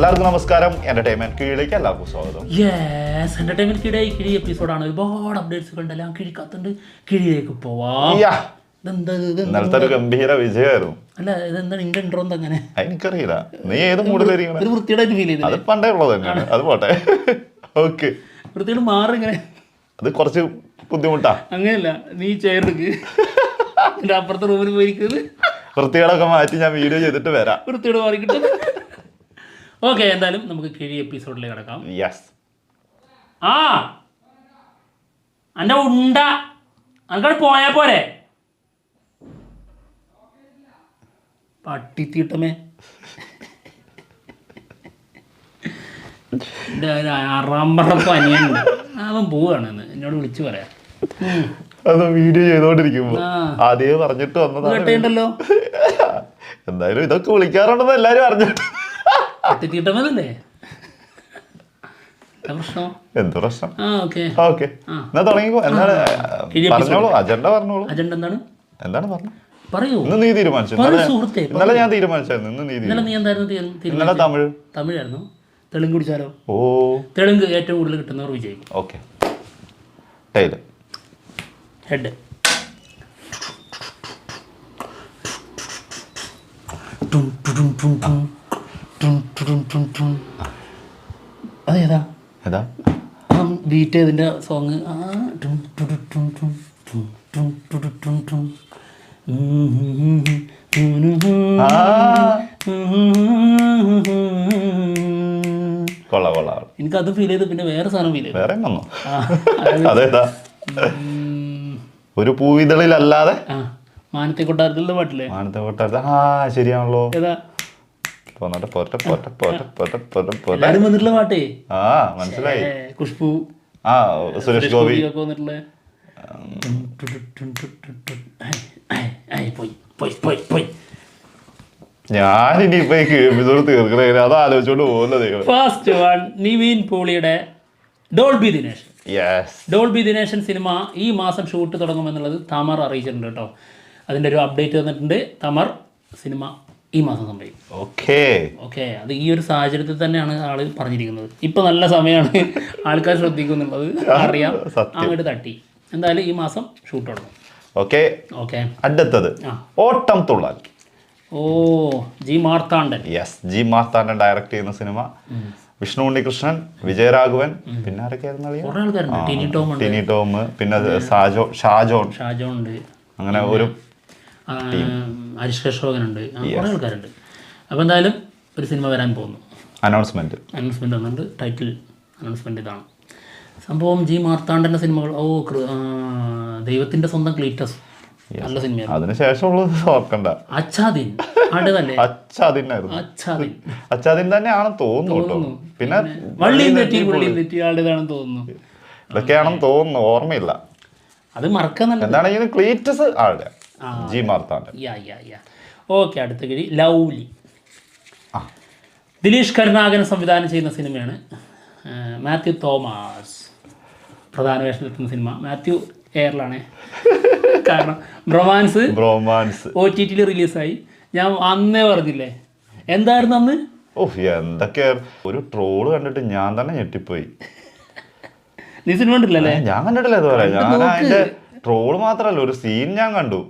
എല്ലാവർക്കും നമസ്കാരം. എന്റർടൈൻമെന്റ് കീഴിലേക്ക് എല്ലാവർക്കും സ്വാഗതം. യെസ്, എന്റർടൈൻമെന്റ് കിഴി എപ്പിസോഡാണ്. ഒരുപാട് അപ്ഡേറ്റ്സുകൾ ഉണ്ട്. എല്ലാം കിഴിക്കാത്തുണ്ട്. കിഴിയിലേക്ക് പോവാം. ഇന്നലത്തെ ഒരു ഗംഭീര വിജയമായിരുന്നു. അല്ല, ഇതെന്താണ് നിന്റെ ഇൻട്രോ അങ്ങനെ? എനിക്കറിയില്ല, നീ ഏത് മൂഡിലായിരിക്കും. ഒരു വൃത്തിയുടെ ഫീൽ ചെയ്തു. അത് പണ്ടേ ഉള്ളത് തന്നെയാണ്. അത് പോട്ടെ. ഓക്കെ, വൃത്തിയോട് മാറി ഇങ്ങനെ. അത് കുറച്ച് ബുദ്ധിമുട്ടാ. അങ്ങനെയല്ല, നീ ചെയറെടുക്ക്, എന്റെ അപ്പുറത്തെ റൂമിൽ പോയിരിക്കുന്നത്. വൃത്തികളൊക്കെ മാറ്റി ഞാൻ വീഡിയോ ചെയ്തിട്ട് വരാം. വൃത്തിയോട് മാറി കിട്ടും. ഓക്കെ, എന്തായാലും നമുക്ക് കിഴി എപ്പിസോഡിലേക്ക് കിടക്കാം. യെസ്. ആ എന്റെ ഉണ്ട അങ്ങോട്ട് പോയാ പോരെ. പട്ടിത്തീട്ടമേ, എൻ്റെ അറമ്പറ പനിയുണ്ട്. അവൻ പോവാണ്, എന്നോട് വിളിച്ചു പറയാം. അത് വീഡിയോ ചെയ്തോണ്ടിരിക്കുമ്പോ ആദ്യമേ പറഞ്ഞിട്ട് വന്നതാണ്. കേട്ടേണ്ടല്ലോ. എന്തായാലും ഇതൊക്കെ വിളിക്കാറുണ്ടെന്ന് എല്ലാരും അറിഞ്ഞിട്ട്. പട്ടിത്തീട്ടമല്ലേ പ്രശ്നം? എന്ത് പ്രശ്നം? ഓക്കെ എന്നാ തുടങ്ങിക്കോ. എന്താണ് പറഞ്ഞോളൂ, അജണ്ട പറഞ്ഞോളൂ. അജണ്ട എന്താണ്? എന്താണ് പറഞ്ഞു? പറയൂ. ഇന്ന് നീ തീരുമാനിച്ചു. ഇന്നലെ ഞാൻ തീരുമാനിച്ചായിരുന്നു. ഇന്ന് നീ നീ എന്തായിരുന്നു? ഇന്നലെ തമിഴായിരുന്നു. തെലുങ്ക് കുടിച്ചാലോ? ഓ, തെലുങ്ക് ഏറ്റവും കൂടുതൽ കിട്ടുന്നവർ വിജയിക്കും. ഓക്കെ. ടൈല്, ഹെഡ്, അതേതാ? ഏതാ ബീറ്റ് ചെയ്തിന്റെ സോങ്? കൊള്ളാം കൊള്ളാം. എനിക്കത് ഫീൽ ചെയ്ത്. പിന്നെ വേറെ സാധനം ഫീൽ ചെയ്തു. വേറെ വന്നോ? അതേതാ? ഒരു പൂവിതളിലല്ലാതെ മാനത്തെ കൊട്ടാരത്തിലുള്ള പാട്ടില്ലേ? മാനത്തെ കൊട്ടാരത്തിൽ. ആ, ശരിയാണല്ലോ. ഏതാ? എല്ലാരും വന്നിട്ടുള്ള പാട്ടേ. ആ, മനസ്സിലായി. ഖുഷ്ബു, സുരേഷ് ഗോപി ഒക്കെ വന്നിട്ടുള്ള. ഞാനിനിയിപ്പോ ഈ എപ്പിസോഡ് തീർക്കണേ, അത് ആലോചിച്ചോണ്ട് പോകുന്നത്. ഫസ്റ്റ് വൺ, നിവിൻ പോളിയുടെ ഡോൾബി ദിനേശൻ. യെസ്, ഡോൾബി ദിനേശൻ സിനിമ ഈ മാസം ഷൂട്ട് തുടങ്ങുമെന്നുള്ളത് തമർ അറിയിച്ചിട്ടുണ്ട് കേട്ടോ. അതിൻ്റെ ഒരു അപ്ഡേറ്റ് തന്നിട്ടുണ്ട്. തമർ സിനിമ ഈ മാസം സംഭവിക്കും. ഓക്കെ, അത് ഈ ഒരു സാഹചര്യത്തിൽ തന്നെയാണ് ആള് പറഞ്ഞിരിക്കുന്നത്. ഇപ്പൊ നല്ല സമയമാണ്, ആൾക്കാർ ശ്രദ്ധിക്കുന്നുള്ളത് അറിയാം. അങ്ങോട്ട് തട്ടി. എന്തായാലും ഈ മാസം ഷൂട്ട് തുടങ്ങും. ഓക്കെ. അടുത്തത് ഓട്ടം തുള്ളൽ. ഓ, G Marthandan. Yes, G Marthandan direct ചെയ്യുന്ന സിനിമ. വിഷ്ണു ഉണ്ണികൃഷ്ണൻ, വിജയരാഘവൻ, പിന്നെ ആരൊക്കെയായിരുന്നു? ടിനി ടോം, പിന്നെ ഷാജോൺ ഉണ്ട്. അങ്ങനെ ഒരു ഹരിഷ് അശോകനുണ്ട്. കുറേ ആൾക്കാരുണ്ട്. അപ്പോൾ എന്തായാലും ഒരു സിനിമ വരാൻ പോകുന്നു. അനൗൺസ്മെന്റ് വന്നിട്ടുണ്ട്. ടൈറ്റിൽ അനൗൺസ്മെന്റ് ഇതാണ് സംഭവം. ജി മാർത്താണ്ഡന്റെ സിനിമകൾ. ഓ, ദൈവത്തിന്റെ സ്വന്തം ക്ലീറ്റസ്, നല്ല സിനിമയാണ്. അതിനുശേഷമുള്ളത് ഓർക്കണ്ട. അച്ചാദിൻ തന്നെയാണെന്ന് തോന്നുന്നു. പിന്നെ വള്ളിയും തെറ്റി ആളുടേതാണെന്ന് തോന്നുന്നു. ഇതൊക്കെയാണെന്ന് തോന്നുന്നു, ഓർമ്മയില്ല. അത് മറക്കാൻ. എന്താണെങ്കിലും ക്ലീറ്റസ് ആളുടെ ജി മാർത്താണ്ഡൻ. ഓക്കെ, അടുത്ത കിഴി ലൗലി. ദിലീഷ് കരുണാകരൻ സംവിധാനം ചെയ്യുന്ന സിനിമയാണ്. മാത്യു തോമസ് പ്രധാന വേഷത്തിലെത്തുന്ന സിനിമ. മാത്യു എയറിലാണ്, കാരണം ബ്രൊമാൻസ് OTT റിലീസായി. ഞാൻ അന്നേ പറഞ്ഞില്ലേ, എന്തായിരുന്നു അന്ന്? എന്തൊക്കെ ഒരു ട്രോള് കണ്ടിട്ട് ഞാൻ തന്നെ ഞെട്ടിപ്പോയി. നീ സിനിമ കണ്ടില്ലല്ലേ? ഞാൻ കണ്ടിട്ടില്ല ഇതുവരെ. ഞാൻ അതിന്റെ ട്രോള് മാത്രല്ല, ഒരു സീൻ ഞാൻ കണ്ടു.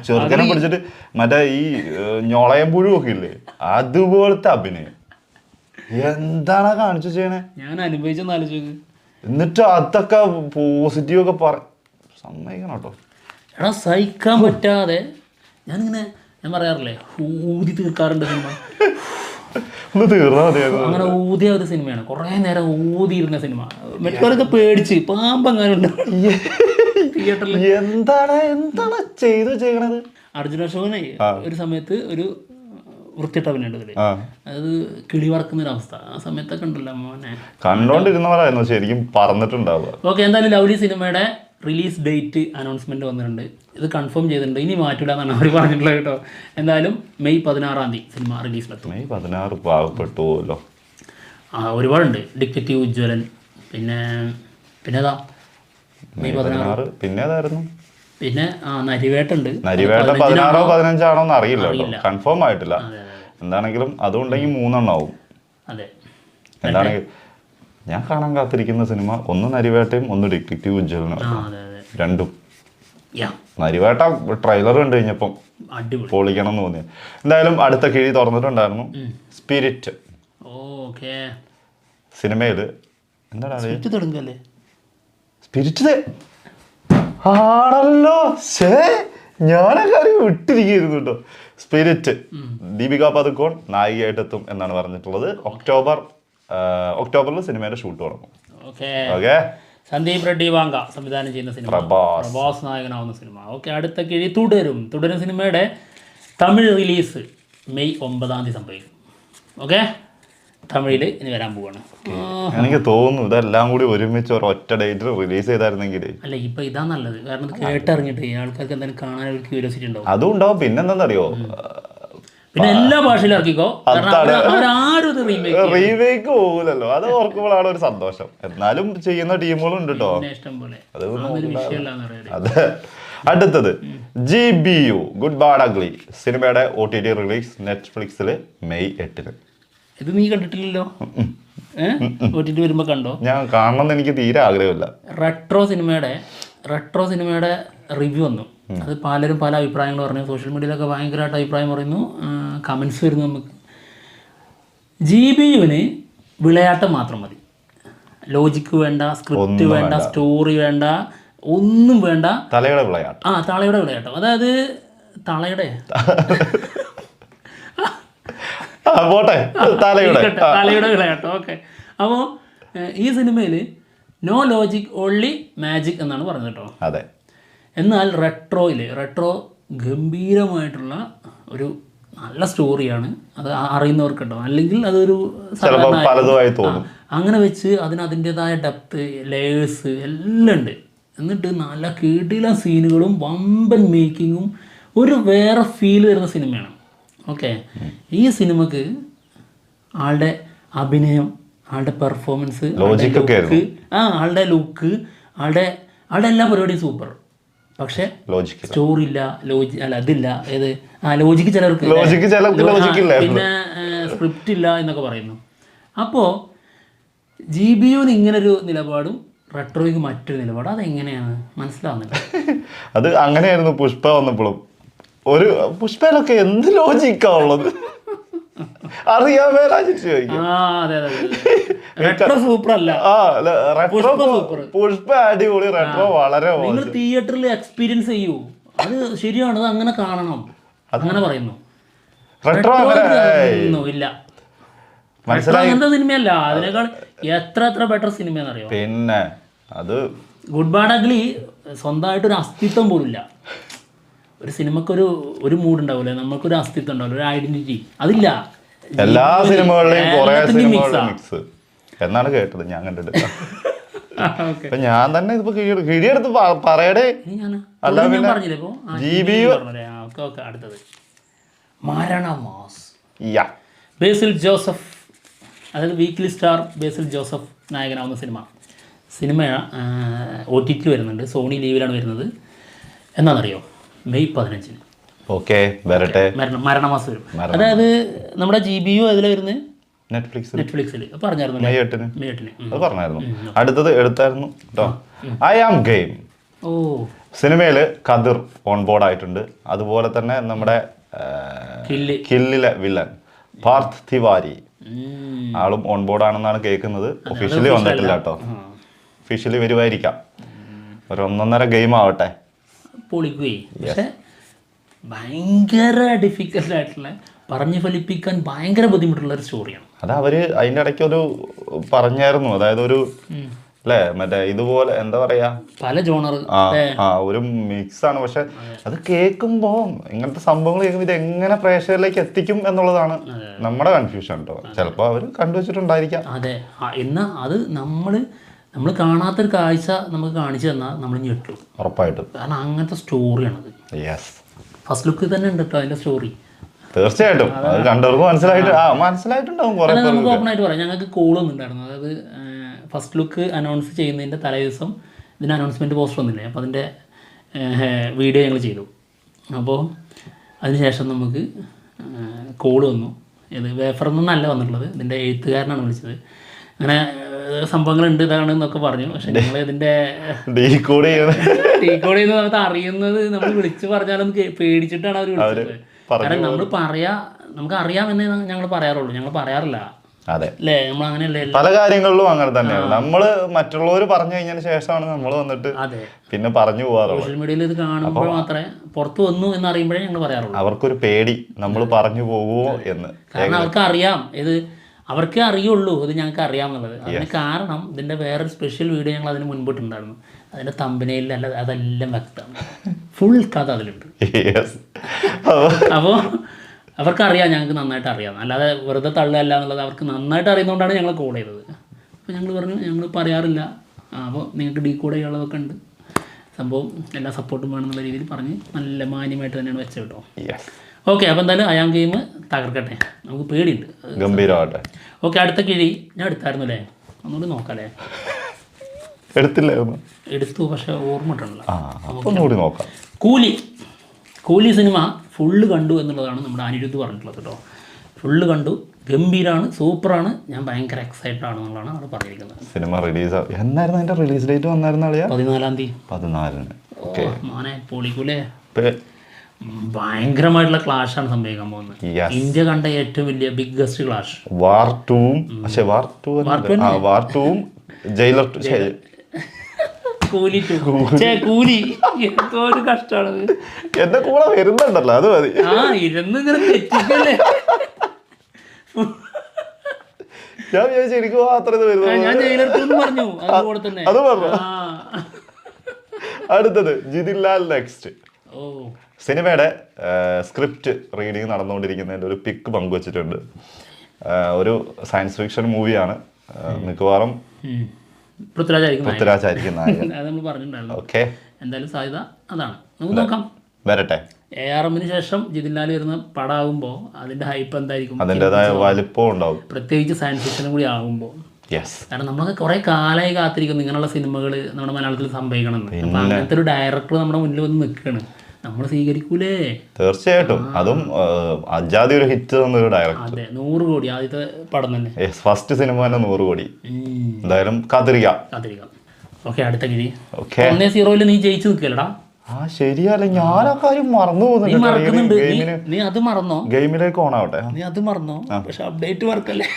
ചെറുക്കനെ പിടിച്ചിട്ട് മറ്റേ ഈ ഞൊളയമ്പുഴുവൊക്കെ ഇല്ലേ, അതുപോലത്തെ അഭിനയം. എന്താണ് കാണിച്ചു ചെയ്യണേ? ഞാൻ അനുഭവിച്ചെന്ന് ആലോചിച്ചു. എന്നിട്ട് അതൊക്കെ പോസിറ്റീവ് ഒക്കെ സമ്മതിക്കണം കേട്ടോ. എടാ, സഹിക്കാൻ പറ്റാതെ ഞാനിങ്ങനെ, ഞാൻ പറയാറില്ലേ, ഊതി തീർക്കാറുണ്ട് സിനിമ. ഒന്ന് തീർന്നാ മതിയായിരുന്നു. അങ്ങനെ ഊതിയ ഒരു സിനിമയാണ്. കുറേ നേരം ഊതിയിരുന്ന സിനിമ. മറ്റവരൊക്കെ പേടിച്ച് പാമ്പെങ്ങാനുണ്ട് തിയേറ്ററിൽ. എന്താണ് ചെയ്യണത്? അർജുന അശോകനെ ഒരു സമയത്ത് ഒരു വൃത്തിയിട്ട അഭിനയുണ്ട്. അത് കിളി വറക്കുന്നൊരവസ്ഥ. ആ സമയത്തൊക്കെ ഉണ്ടല്ലോ മോനെ, കണ്ടോണ്ടിരുന്നവരായിരുന്നു ശരിക്കും പറഞ്ഞിട്ടുണ്ടാവുക. ഓക്കെ, എന്തായാലും ലവ്ലി സിനിമയുടെ റിലീസ് ഡേറ്റ് അനൗൺസ്മെന്റ് വന്നിട്ടുണ്ട്. ഇത് കൺഫേം ചെയ്തിട്ടുണ്ട്. ഇനി മാറ്റില്ല എന്നാണ് അവർ പറഞ്ഞിട്ടുള്ളത് കേട്ടോ. എന്തായാലും മെയ് 16 സിനിമ റിലീസിലെത്തും. മെയ് 16 പാവപ്പെട്ടുവല്ലോ. ഒരുപാടുണ്ട്. ഡിറ്റക്റ്റീവ് ഉജ്ജ്വലൻ, പിന്നെ ഏതാ മെയ് 16? പിന്നെ ഏതായിരുന്നു? പിന്നെ നരിവേട്ടുണ്ട്. നരിവേട്ട 16 15 അറിയില്ല, കൺഫേം ആയിട്ടില്ല. എന്താണെങ്കിലും അതുണ്ടെങ്കിൽ 3 എണ്ണം ആവും. അതെ. എന്താണെങ്കിൽ ഞാൻ കാണാൻ കാത്തിരിക്കുന്ന സിനിമ ഒന്ന് നരിവേട്ടയും ഒന്ന് ഡിറ്റക്റ്റീവ് ഉജ്ജ്വലനും. രണ്ടും നരിവേട്ട ട്രെയിലർ കണ്ടു കഴിഞ്ഞപ്പം പൊളിക്കണം എന്ന് തോന്നി. എന്തായാലും അടുത്ത കിഴി തുറന്നിട്ടുണ്ടായിരുന്നു സ്പിരിറ്റ് സിനിമയില്. എന്താണ് സ്പിരിറ്റ് ആണല്ലോ, ഞാനൊക്കെ വിട്ടിരിക്കുന്നു കേട്ടോ. സ്പിരിറ്റ് ദീപിക പദുക്കോൺ നായികയായിട്ടെത്തും എന്നാണ് പറഞ്ഞിട്ടുള്ളത്. ഒക്ടോബറിൽ സിനിമയുടെ ഷൂട്ട് തുടങ്ങും. ഓക്കെ. സന്ദീപ് റെഡ്ഡി വാങ്ക സംവിധാനം ചെയ്യുന്ന സിനിമ, പ്രഭാസ് നായകനാവുന്ന സിനിമ. ഓക്കെ. അടുത്ത കിഴി തുടരും സിനിമയുടെ തമിഴ് റിലീസ് മെയ് 9 സംഭവിക്കും. ഓക്കെ. തമിഴിൽ ഇനി വരാൻ പോവാണ്. എനിക്ക് തോന്നുന്നു ഇതെല്ലാം കൂടി ഒരുമിച്ച് ഒറ്റ ഡേറ്റിൽ റിലീസ് ചെയ്തായിരുന്നെങ്കിൽ. അല്ല, ഇപ്പൊ ഇതാ നല്ലത്. കാരണം ഇത് കേട്ടറിഞ്ഞിട്ട് ആൾക്കാർക്ക് എന്തായാലും കാണാൻ ഒരു ക്യൂരിയോസിറ്റി ഉണ്ടാവും. അതും ഉണ്ടാവും. പിന്നെന്താണെന്നറിയോ, പിന്നെ എല്ലാ ഭാഷയിലും ഇറക്കിക്കോ. റീമേക്ക് പോകൂലല്ലോ. അത് ഓർക്കുമ്പോഴാണ് ഒരു സന്തോഷം. എന്നാലും ചെയ്യുന്ന ടീമുകളും ഉണ്ട് കേട്ടോ. അതെ. അടുത്തത് GBU ഗുഡ് ബാഡ് അഗ്ലി സിനിമയുടെ OTT റിലീസ് നെറ്റ്ഫ്ലിക്സിൽ മെയ് 8. ഇത് നീ കണ്ടിട്ടില്ലല്ലോ. OTT വരുമ്പോ കണ്ടോ? ഞാൻ കാണണമെന്ന് എനിക്ക് തീരെ ആഗ്രഹമില്ല. റെട്രോ സിനിമയുടെ റിവ്യൂ വന്നു. അത് പലരും പല അഭിപ്രായങ്ങൾ പറഞ്ഞു. സോഷ്യൽ മീഡിയയിലൊക്കെ ഭയങ്കരമായിട്ട് അഭിപ്രായം പറയുന്നു, കമൻസ് വരുന്നു. നമുക്ക് GBUവിന് വിളയാട്ടം മാത്രം മതി. ലോജിക്ക് വേണ്ട, സ്ക്രിപ്റ്റ് വേണ്ട, സ്റ്റോറി വേണ്ട, ഒന്നും വേണ്ട. തലയുടെ വിളയാട്ടം. തളയുടെ വിളയാട്ടം. അതായത് തളയുടെ വിളയാട്ടം. ഓക്കെ. അപ്പോൾ ഈ സിനിമയിൽ നോ ലോജിക് ഓൺലി മാജിക് എന്നാണ് പറഞ്ഞത് കേട്ടോ. അതെ. എന്നാൽ റെട്രോ ഗംഭീരമായിട്ടുള്ള ഒരു നല്ല സ്റ്റോറിയാണ്. അത് അറിയുന്നവർക്കുണ്ടോ, അല്ലെങ്കിൽ അതൊരു അങ്ങനെ വെച്ച് അതിൻ്റെതായ ഡെപ്ത്, ലേയേഴ്സ് എല്ലാം ഉണ്ട്. എന്നിട്ട് നല്ല കിടിലൻ സീനുകളും വമ്പൻ മേക്കിങ്ങും ഒരു വേറെ ഫീൽ വരുന്ന സിനിമയാണ്. ഓക്കെ. ഈ സിനിമക്ക് ആളുടെ അഭിനയം, ആളുടെ പെർഫോമൻസ്, ആളുടെ ലുക്ക്, ആളുടെ എല്ലാ പരിപാടിയും സൂപ്പർ. പക്ഷെ സ്റ്റോറി ഇല്ല, അതില്ല. ഏത് ലോജിക്ക് ചിലർക്ക്, പിന്നെ സ്ക്രിപ്റ്റ് ഇല്ല എന്നൊക്കെ പറയുന്നു. അപ്പോൾ GBUവിന് ഇങ്ങനൊരു നിലപാടും റെട്രോയ്ക്ക് മറ്റൊരു നിലപാട്. അതെങ്ങനെയാണ് മനസ്സിലാവുന്നില്ല. അത് അങ്ങനെയായിരുന്നു പുഷ്പ വന്നപ്പോഴും. ഒരു പുഷ്പയിലൊക്കെ എന്ത് ലോജിക്കാ ഉള്ളത് അറിയാമേ. പുഷ്പ അടിപൊളി, റെട്രോ വളരെ. നിങ്ങൾ തിയേറ്ററിൽ എക്സ്പീരിയൻസ് ചെയ്യൂ. അത് ശരിയാണ്, അത് അങ്ങനെ കാണണം. അങ്ങനെ പറയുന്നു. ഇല്ല, അങ്ങനത്തെ സിനിമയല്ല. അതിനേക്കാൾ എത്ര ബെറ്റർ സിനിമയെന്നറിയോ. പിന്നെ അത് ഗുഡ് ബാഡ് അഗ്ലി സ്വന്തമായിട്ടൊരു അസ്തിത്വം പോലും ഇല്ല. ഒരു സിനിമക്കൊരു മൂഡ് ഉണ്ടാവില്ലേ, നമുക്കൊരു അസ്തിത്വം ഉണ്ടാവില്ല, ഒരു ഐഡന്റിറ്റി, അതില്ല. എല്ലാ സിനിമകളിലെയും മിക്സ് എന്നാണ് കേട്ടത്. ഞാൻ കണ്ടിട്ട് ഞാൻ തന്നെ ഇപ്പൊ കിഴിയെടുത്ത് പറയടേ. അല്ല, പറഞ്ഞില്ലേ ഇപ്പൊ GBU. അടുത്തത് മരണ മാസ്. ബേസിൽ ജോസഫ്, അതായത് വീക്ക്ലി സ്റ്റാർ ബേസിൽ ജോസഫ് നായകനാവുന്ന സിനിമ OTT വരുന്നുണ്ട്. സോണി ലീവിലാണ് വരുന്നത്. എന്താണെന്നറിയോ, മെയ് 15. ഓക്കെ, വരട്ടെ. മരണമാസം വരും. അതായത് നമ്മുടെ GBU അതിൽ വരുന്നത് നെറ്റ്ഫ്ലിക്സിൽ പറഞ്ഞായിരുന്നു മെയ് 8. അത് പറഞ്ഞായിരുന്നു. അടുത്തത് എടുത്തായിരുന്നു കേട്ടോ. ഐ ആം ഗെയിം സിനിമയില് കതിർ ഓൺ ബോർഡ് ആയിട്ടുണ്ട്. അതുപോലെ തന്നെ നമ്മുടെ കില്ലിലെ വില്ലൻ പാർത്ഥ് തിവാരി ആളും ഓൺ ബോർഡ് ആണെന്നാണ് കേൾക്കുന്നത്. ഒഫീഷ്യലി വന്നിട്ടില്ല കേട്ടോ. ഒഫീഷ്യലി വരുമായിരിക്കാം. ഒരു 1.5 ഗെയിം ആവട്ടെ. പൊളിക്കുകയെ. പക്ഷെ ഭയങ്കര ഡിഫിക്കൽട്ടായിട്ടുള്ള, പറഞ്ഞു ഫലിപ്പിക്കാൻ ഭയങ്കര ബുദ്ധിമുട്ടുള്ള ഒരു സ്റ്റോറിയാണ്. അത് അവര് അതിൻ്റെ ഇടയ്ക്ക് ഒരു പറഞ്ഞായിരുന്നു. അതായത് ഒരു അല്ലേ, മറ്റേ ഇതുപോലെ എന്താ പറയാ, പല ജോണർ ഒരു മിക്സ് ആണ്. പക്ഷെ അത് കേൾക്കുമ്പോ ഇങ്ങനത്തെ സംഭവങ്ങൾ കേൾക്കുമ്പോൾ ഇത് എങ്ങനെ പ്രേക്ഷകരിലേക്ക് എത്തിക്കും എന്നുള്ളതാണ് നമ്മുടെ കൺഫ്യൂഷൻ കേട്ടോ. ചിലപ്പോൾ അവർ കണ്ടുവച്ചിട്ടുണ്ടായിരിക്കാം. അതെ. എന്നാ അത് നമ്മൾ കാണാത്തൊരു കാഴ്ച നമുക്ക് കാണിച്ചു തന്നാൽ നമ്മൾ ഞെട്ടും ഉറപ്പായിട്ടും. കാരണം അങ്ങനത്തെ സ്റ്റോറിയാണത്. ഫസ്റ്റ് ലുക്ക് തന്നെ ഉണ്ട് കേട്ടോ അതിന്റെ സ്റ്റോറി. തീർച്ചയായിട്ടും അത് കണ്ടവർക്ക് മനസ്സിലായിട്ടുണ്ടാവും. നമുക്ക് ഓപ്പൺ ആയിട്ട് പറയാം, ഞങ്ങൾക്ക് കോളൊന്നും ഉണ്ടായിരുന്നു. അതായത് ഫസ്റ്റ് ലുക്ക് അനൗൺസ് ചെയ്യുന്നതിൻ്റെ തലേ ദിവസം ഇതിന് അനൗൺസ്മെൻറ്റ് പോസ്റ്റർ ഒന്നുമില്ലേ, അപ്പോൾ അതിൻ്റെ വീഡിയോ ഞങ്ങൾ ചെയ്തു. അപ്പോൾ അതിനുശേഷം നമുക്ക് കോൾ വന്നു. ഇത് വേഫറിൽ നിന്നല്ല വന്നിട്ടുള്ളത്, ഇതിൻ്റെ എഴുത്തുകാരനാണ് വിളിച്ചത്. അങ്ങനെ സംഭവങ്ങളുണ്ട് ഇതാണ് എന്നൊക്കെ പറഞ്ഞു. പക്ഷെ നിങ്ങൾ ഇതിൻ്റെ ഡീകോഡ് ചെയ്യുന്ന സമയത്ത് അറിയുന്നത് നമ്മൾ വിളിച്ച് പറഞ്ഞാലൊന്നും പേടിച്ചിട്ടാണ് അവർ വിളിച്ചത്. കാരണം നമുക്ക് അറിയാമെന്നേ ഞങ്ങൾ പറയാറുള്ളൂ, ഞങ്ങൾ പറയാറില്ല. അതെ അല്ലേ, നമ്മൾ അങ്ങനെയല്ലേ പല കാര്യങ്ങളിലും അങ്ങനെ തന്നെയാണ്. നമ്മള് മറ്റുള്ളവർ പറഞ്ഞു കഴിഞ്ഞതിന് ശേഷമാണ് നമ്മൾ വന്നിട്ട് പിന്നെ പറഞ്ഞു പോകാറുള്ളത്. സോഷ്യൽ മീഡിയയിൽ ഇത് കാണുമ്പോൾ മാത്രമേ പുറത്ത് വന്നു എന്ന് അറിയുമ്പോഴേ ഞങ്ങൾ പറയാറുള്ളൂ. അവർക്കൊരു പേടി നമ്മൾ പറഞ്ഞു പോകുമോ എന്ന്. കാരണം അവർക്ക് അറിയാം, ഇത് അവർക്കേ അറിയുള്ളൂ ഇത് ഞങ്ങൾക്ക് അറിയാമെന്നുള്ളത്. അതിന് കാരണം ഇതിൻ്റെ വേറൊരു സ്പെഷ്യൽ വീഡിയോ ഞങ്ങൾ അതിന് മുൻപോട്ടുണ്ടായിരുന്നു. അതിൻ്റെ തമ്പനയിൽ അതെല്ലാം വ്യക്തമാണ്, ഫുൾ കഥ അതിലുണ്ട്. അപ്പോൾ അവർക്കറിയാം, ഞങ്ങൾക്ക് നന്നായിട്ട് അറിയാം, അല്ലാതെ വെറുതെ തള്ളല്ല എന്നുള്ളത് അവർക്ക് നന്നായിട്ട് അറിയുന്നതുകൊണ്ടാണ് ഞങ്ങൾ കോൾ ചെയ്തത്. അപ്പോൾ ഞങ്ങൾ പറഞ്ഞു ഞങ്ങൾ പറയാറില്ല, അപ്പോൾ നിങ്ങൾക്ക് ഡീകോഡ് ചെയ്യാനുള്ളതൊക്കെ ഉണ്ട്, സംഭവം എല്ലാ സപ്പോർട്ടും വേണമെന്നുള്ള രീതിയിൽ പറഞ്ഞ് നല്ല മാന്യമായിട്ട് തന്നെയാണ് വെച്ചത് കേട്ടോ. ഓക്കെ, അപ്പോൾ എന്തായാലും അയാം ഗെയിം തകർക്കട്ടെ, നമുക്ക് പേടിയുണ്ട്, ഗംഭീരമാവട്ടെ. ഓക്കെ, അടുത്ത കിഴി ഞാൻ എടുത്തായിരുന്നു അല്ലേ, ഒന്നുകൂടി നോക്കാല്ലേ. എടുത്തു, പക്ഷെ ഓർമ്മ ഇട്ടണല്ലോ. കൂലി സിനിമ ഫുള്ള് കണ്ടു എന്നുള്ളതാണ് നമ്മുടെ അനിരുദ്ധ് പറഞ്ഞിട്ടുള്ളത് കേട്ടോ. ഫുള്ള് കണ്ടു, ഗംഭീരമാണ്, സൂപ്പറാണ്, ഞാൻ ഭയങ്കര എക്സൈറ്റഡ് ആണെന്നുള്ളതാണ് അവിടെ പറഞ്ഞിരിക്കുന്നത്. സിനിമ റിലീസ് എന്നായിരുന്നു? അതിന്റെ റിലീസ് ഡേറ്റ് വന്നായിരുന്നു 14-ാം തീയതി. 14-ന്. മോനെ പൊളിക്കൂലേ, ഭയങ്കരമായിട്ടുള്ള ക്ലാഷാണ് സംഭവിക്കാൻ പോകുന്നത്. ഇന്ത്യ കണ്ട ഏറ്റവും വലിയ ബിഗ്ഗസ്റ്റ് ക്ലാഷ്. വാർ 2-ഉം ജയിലർ 2 കൂലി എന്തോ ഒരു കഷ്ടമാണത്. എന്റെ കൂടെ വരുന്നുണ്ടല്ലോ, അത് മതി. ഇരുന്ന് ഇങ്ങനെ തെറ്റിക്കല്ലേ. ഞാൻ വിചാരിച്ചു എനിക്ക് മാത്രമേ വരുന്നു. ഞാൻ ജയിലർ 2 പറഞ്ഞു, അതുപോലെ തന്നെ അത് പറഞ്ഞു. അടുത്തത് ജിതിൻലാൽ നെക്സ്റ്റ്. സിനിമയുടെ സ്ക്രിപ്റ്റ് റീഡിങ് നടന്നുകൊണ്ടിരിക്കുന്നതിൻ്റെ ഒരു പിക്ക് പങ്കുവച്ചിട്ടുണ്ട്. ഒരു സയൻസ് ഫിക്ഷൻ മൂവിയാണ്, മിക്കവാറും പൃഥ്വിരാജായിരിക്കും നായകൻ. ഓക്കെ, എന്തായാലും സാധ്യത അതാണ്, നമുക്ക് നോക്കാം. വരട്ടെ. ARM-ന് ശേഷം ജിതിൻലാൽ വരുന്ന പടമാകുമ്പോൾ അതിന്റെ ഹൈപ്പ് എന്തായിരിക്കും, അതിൻ്റെതായ വലിപ്പം ഉണ്ടാവും, പ്രത്യേകിച്ച് സയൻസ് ഫിക്ഷനും കൂടി ആകുമ്പോൾ. കാരണം നമ്മളൊക്കെ കുറെ കാലമായി കാത്തിരിക്കുന്നു ഇങ്ങനെയുള്ള സിനിമകൾ നമ്മുടെ മലയാളത്തിൽ സംഭവിക്കണമെന്ന്. അപ്പൊ അങ്ങനത്തെ ഒരു ഡയറക്ടർ നമ്മുടെ മുന്നിൽ വന്ന് നിൽക്കുകയാണ്, നമ്മൾ സ്വീകരിക്കൂലേ? തീർച്ചയായിട്ടും, അതും അജാതി ഒരു ഹിറ്റ് തന്നൊരു ഡയറക്ടർ. അതെ, 100 കോടി ആദ്യത്തെ പടം തന്നെ, ഫസ്റ്റ് സിനിമ തന്നെ 100 കോടി. എന്തായാലും കാത്തിരിക്കാം. ഓക്കെ, അടുത്ത കിഴി. 1-0 നീ ജയിച്ചു നിൽക്കല്ലടാ. ശരിയല്ല, ഞാൻ ആ കാര്യം മറന്നു പോകുന്നുണ്ട്. നീ അത് മറന്നോ? ഗെയിമിലേക്ക് ഓൺ ആവട്ടെ. നീ അത് മറന്നോ? പക്ഷെ അപ്ഡേറ്റ് മറക്കല്ലേ.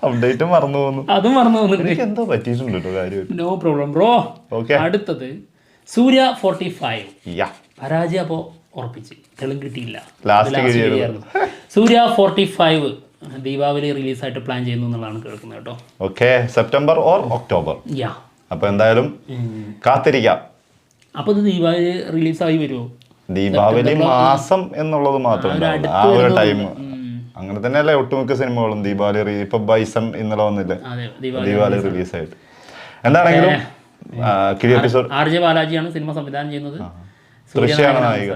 അപ്ഡേറ്റ് മറന്നു പോകുന്നു, അതും മറന്നു പോകുന്നുണ്ട്. എനിക്ക് എന്തോ പറ്റിയിട്ടുണ്ട് കേട്ടോ കാര്യം. No problem bro. അടുത്തത് സൂര്യ 45. പരാജയം അപ്പോൾ ഉറപ്പിച്ച്, തെളിവ് കിട്ടിയില്ല. സൂര്യ 45 ദീപാവലി റിലീസായിട്ട് പ്ലാൻ ചെയ്യുന്നു എന്നുള്ളതാണ് കേൾക്കുന്നത് കേട്ടോ. Okay, September or October. അപ്പൊ എന്തായാലും കാത്തിരിക്കാം. അപ്പൊ ഇത് ദീപാവലി റിലീസായി വരുമോ? ദീപാവലി മാസം എന്നുള്ളത് മാത്രമല്ല, ആ ഒരു ടൈം അങ്ങനെ തന്നെയല്ലേ ഒട്ടുമിക്ക സിനിമകളും. ദീപാവലി ഇപ്പൊ ബൈസൺ ഇന്നലെ വന്നില്ലേ, ദീപാവലി റിലീസായിട്ട്. എന്താണെങ്കിലും എപ്പിസോഡ് RJ ബാലാജിയാണ് സിനിമ സംവിധാനം ചെയ്യുന്നത്. ദൃശ്യമാണ് നായിക.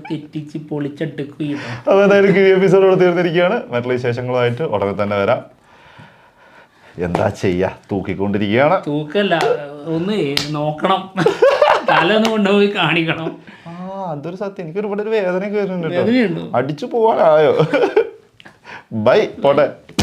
തെറ്റിച്ച് പൊളിച്ചെടുക്കുകയും. അപ്പൊ എന്തായാലും എപ്പിസോഡ് തീർന്നിരിക്കുകയാണ്. മറ്റുള്ള വിശേഷങ്ങളുമായിട്ട് ഉടനെ തന്നെ വരാം. എന്താ ചെയ്യാ, തൂക്കിക്കൊണ്ടിരിക്കുകയാണ്. തൂക്കല്ല, ഒന്ന് നോക്കണം, തല ഒന്ന് കൊണ്ടുപോയി കാണിക്കണം. അതൊരു സത്യം. എനിക്കൊരു ഇവിടെ ഒരു വേദനയൊക്കെ വരുന്നുണ്ട്, അടിച്ചു പോവാനായോ? ബൈ, പോട്ടെ.